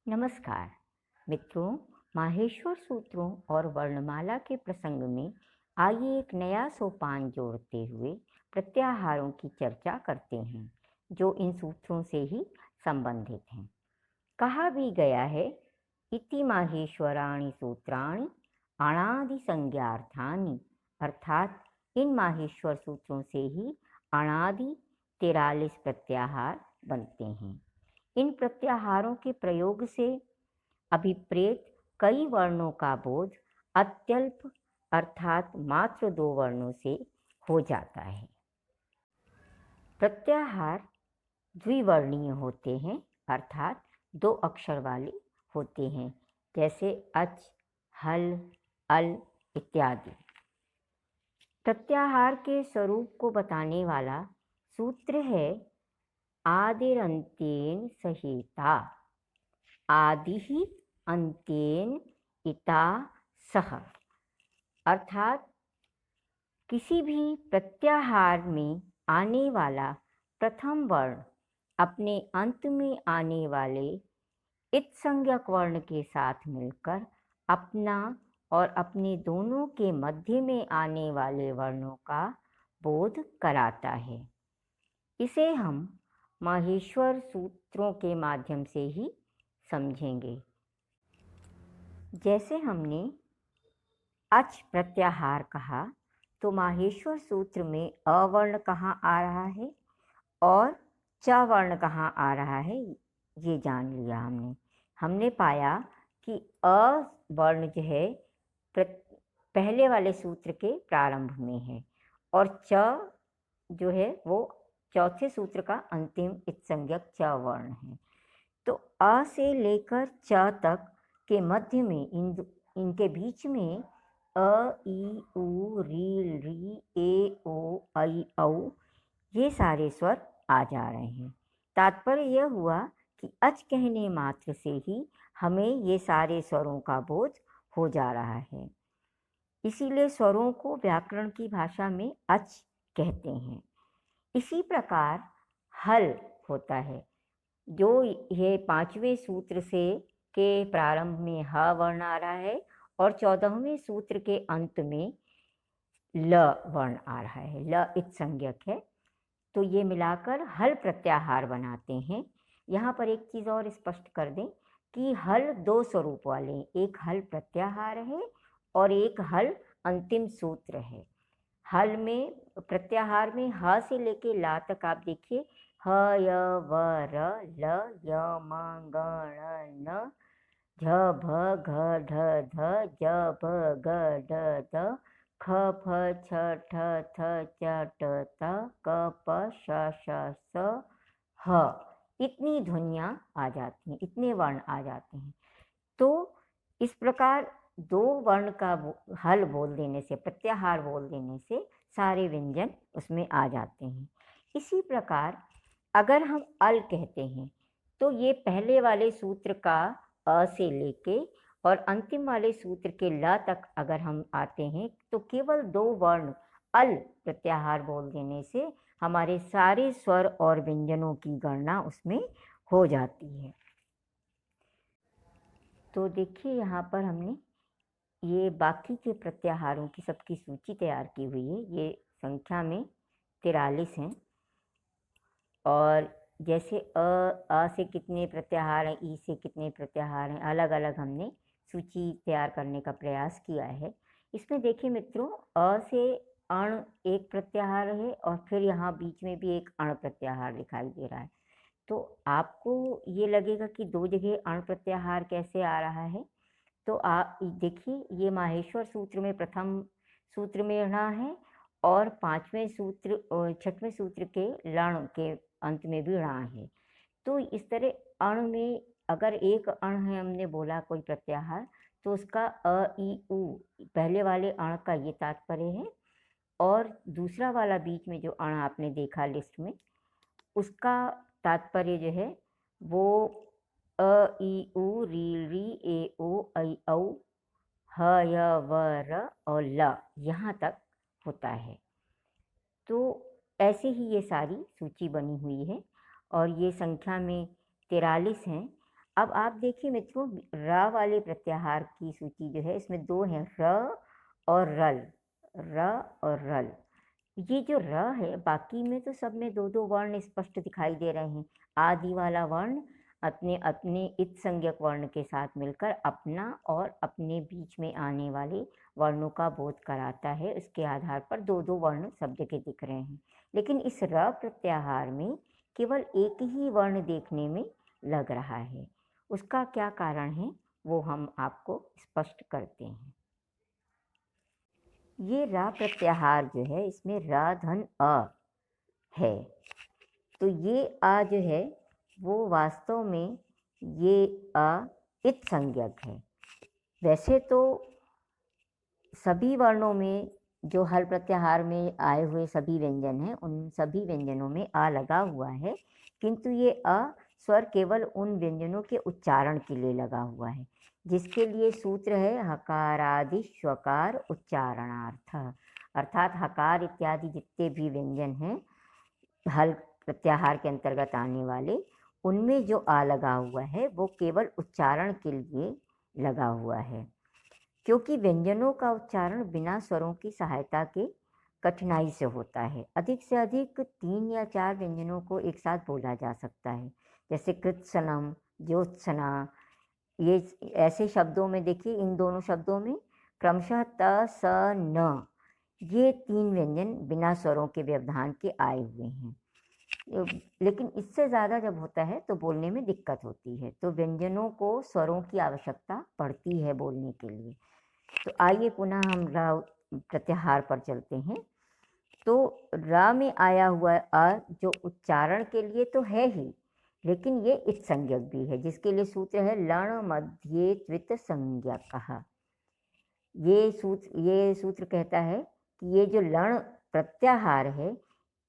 नमस्कार मित्रों। माहेश्वर सूत्रों और वर्णमाला के प्रसंग में आइए एक नया सोपान जोड़ते हुए प्रत्याहारों की चर्चा करते हैं जो इन सूत्रों से ही संबंधित हैं। कहा भी गया है, इति माहेश्वराणि सूत्राणि अणादि संज्ञार्थानि, अर्थात इन माहेश्वर सूत्रों से ही अणादि 43 प्रत्याहार बनते हैं। इन प्रत्याहारों के प्रयोग से अभिप्रेत कई वर्णों का बोध अत्यल्प अर्थात मात्र 2 वर्णों से हो जाता है। प्रत्याहार द्विवर्णीय होते हैं अर्थात 2 अक्षर वाले होते हैं, जैसे अच, हल, अल इत्यादि। प्रत्याहार के स्वरूप को बताने वाला सूत्र है आदिरंत्येन सहिता, आदि अंत्येन इता सह, अर्थात किसी भी प्रत्याहार में आने वाला प्रथम वर्ण अपने अंत में आने वाले इत संज्ञक वर्ण के साथ मिलकर अपना और अपने दोनों के मध्य में आने वाले वर्णों का बोध कराता है। इसे हम माहेश्वर सूत्रों के माध्यम से ही समझेंगे। जैसे हमने अच प्रत्याहार कहा, तो माहेश्वर सूत्र में अवर्ण कहाँ आ रहा है और च वर्ण कहाँ आ रहा है, ये जान लिया हमने पाया कि अ वर्ण जो है पहले वाले सूत्र के प्रारंभ में है और च जो है वो चौथे सूत्र का अंतिम इत्संज्ञक च वर्ण है। तो अ से लेकर च तक के मध्य में इनके बीच में अ, ई, उ, री, री, ए, ओ, ऐ, औ ये सारे स्वर आ जा रहे हैं। तात्पर्य यह हुआ कि अच कहने मात्र से ही हमें ये सारे स्वरों का बोध हो जा रहा है। इसीलिए स्वरों को व्याकरण की भाषा में अच कहते हैं। इसी प्रकार हल होता है, जो ये 5वें सूत्र से के प्रारंभ में ह वर्ण आ रहा है और 14वें सूत्र के अंत में ल वर्ण आ रहा है, ल इत्संज्ञक है। तो ये मिलाकर हल प्रत्याहार बनाते हैं। यहाँ पर एक चीज़ और स्पष्ट कर दें कि हल 2 स्वरूप वाले, एक हल प्रत्याहार है और एक हल अंतिम सूत्र है। हल में प्रत्याहार में ह से लेके ला तक आप देखिए, ह, य, व, र, ल, य, म, ग, ण, न, झ, भ, घ, ढ, ध, ज, भ, ग, ढ, द, ख, फ, छ, ठ, थ, च, ट, त, क, प, श, श, स, ह। इतनी ध्वनियाँ आ जाती हैं, इतने वर्ण आ जाते हैं। तो इस प्रकार 2 वर्ण का हल बोल देने से, प्रत्याहार बोल देने से सारे व्यंजन उसमें आ जाते हैं। इसी प्रकार अगर हम अल कहते हैं तो ये पहले वाले सूत्र का अ से लेके और अंतिम वाले सूत्र के ल तक अगर हम आते हैं तो केवल 2 वर्ण अल प्रत्याहार बोल देने से हमारे सारे स्वर और व्यंजनों की गणना उसमें हो जाती है। तो देखिए यहाँ पर हमने ये बाकी के प्रत्याहारों की सबकी सूची तैयार की हुई है। ये संख्या में 43 हैं और जैसे अ से कितने प्रत्याहार हैं, ई से कितने प्रत्याहार हैं, अलग अलग हमने सूची तैयार करने का प्रयास किया है। इसमें देखिए मित्रों, अ से अण एक प्रत्याहार है और फिर यहाँ बीच में भी एक अण प्रत्याहार दिखाई दे रहा है। तो आपको ये लगेगा कि 2 जगह अण प्रत्याहार कैसे आ रहा है। तो आप देखिए, ये माहेश्वर सूत्र में प्रथम सूत्र में ण है और 5वें सूत्र 6वें सूत्र के लण के अंत में भी ण है। तो इस तरह अण में अगर एक अण है, हमने बोला कोई प्रत्याहार, तो उसका अ, ई, उ पहले वाले अण का ये तात्पर्य है और दूसरा वाला बीच में जो अण आपने देखा लिस्ट में, उसका तात्पर्य जो है वो अ, ई, उ, री, री, ए, ओ, ऐ, औ, ह, य, व, र और ल यहाँ तक होता है। तो ऐसे ही ये सारी सूची बनी हुई है और ये संख्या में 43 हैं। अब आप देखिए मित्रों, र वाले प्रत्याहार की सूची जो है इसमें दो हैं, र और रल। र और रल, ये जो र है बाकी में तो सब में दो दो वर्ण स्पष्ट दिखाई दे रहे हैं। आदि वाला वर्ण अपने अपने इत संज्ञक वर्ण के साथ मिलकर अपना और अपने बीच में आने वाले वर्णों का बोध कराता है। उसके आधार पर दो दो वर्ण सब जगह दिख रहे हैं, लेकिन इस र प्रत्याहार में केवल एक ही वर्ण देखने में लग रहा है। उसका क्या कारण है वो हम आपको स्पष्ट करते हैं। ये रा प्रत्याहार जो है इसमें रा धन अ है, तो ये आ जो है वो वास्तव में ये अ इत संज्ञक है। वैसे तो सभी वर्णों में जो हल प्रत्याहार में आए हुए सभी व्यंजन हैं उन सभी व्यंजनों में आ लगा हुआ है, किंतु ये अ स्वर केवल उन व्यंजनों के उच्चारण के लिए लगा हुआ है, जिसके लिए सूत्र है हकारादि स्वकार उच्चारणार्थ। अर्थात हकार इत्यादि जितने भी व्यंजन हैं हल प्रत्याहार के अंतर्गत आने वाले, उनमें जो आ लगा हुआ है वो केवल उच्चारण के लिए लगा हुआ है, क्योंकि व्यंजनों का उच्चारण बिना स्वरों की सहायता के कठिनाई से होता है। अधिक से अधिक 3 या 4 व्यंजनों को एक साथ बोला जा सकता है, जैसे कृत्सनम, ज्योत्सना। ये ऐसे शब्दों में देखिए, इन दोनों शब्दों में क्रमशः त स न, ये 3 व्यंजन बिना स्वरों के व्यवधान के आए हुए हैं। लेकिन इससे ज़्यादा जब होता है तो बोलने में दिक्कत होती है, तो व्यंजनों को स्वरों की आवश्यकता पड़ती है बोलने के लिए। तो आइए पुनः हम रा प्रत्याहार पर चलते हैं। तो रा में आया हुआ अ जो उच्चारण के लिए तो है ही, लेकिन ये इत संज्ञक भी है, जिसके लिए सूत्र है लण मध्य त्वित संज्ञकः। ये सूत्र कहता है कि ये जो लण प्रत्याहार है,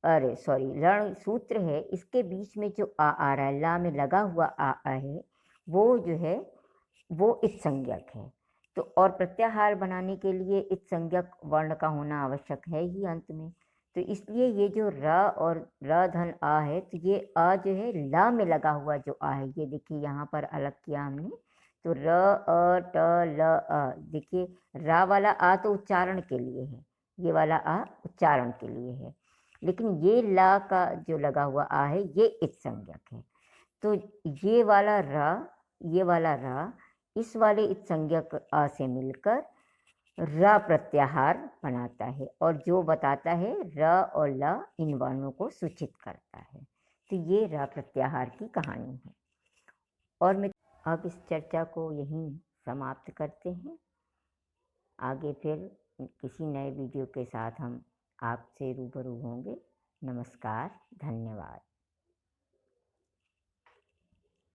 अरे सॉरी, लण सूत्र है, इसके बीच में जो आ रहा है, ला में लगा हुआ आ है, वो जो है वो इत संज्ञक है। तो और प्रत्याहार बनाने के लिए इत संज्ञक वर्ण का होना आवश्यक है ही अंत में। तो इसलिए ये जो र और र धन आ है, तो ये आ जो है ला में लगा हुआ जो आ है, ये देखिए यहाँ पर अलग किया हमने, तो र अ ट ल अ, देखिए रा वाला आ तो उच्चारण के लिए है, ये वाला आ उच्चारण के लिए है, लेकिन ये ला का जो लगा हुआ आ है ये इत संज्ञक है। तो ये वाला रा इस वाले इत संज्ञक आ से मिलकर र प्रत्याहार बनाता है, और जो बताता है र और ल इन वर्णों को सूचित करता है। तो ये र प्रत्याहार की कहानी है। और मैं अब इस चर्चा को यहीं समाप्त करते हैं। आगे फिर किसी नए वीडियो के साथ हम आपसे रूबरू होंगे। नमस्कार, धन्यवाद।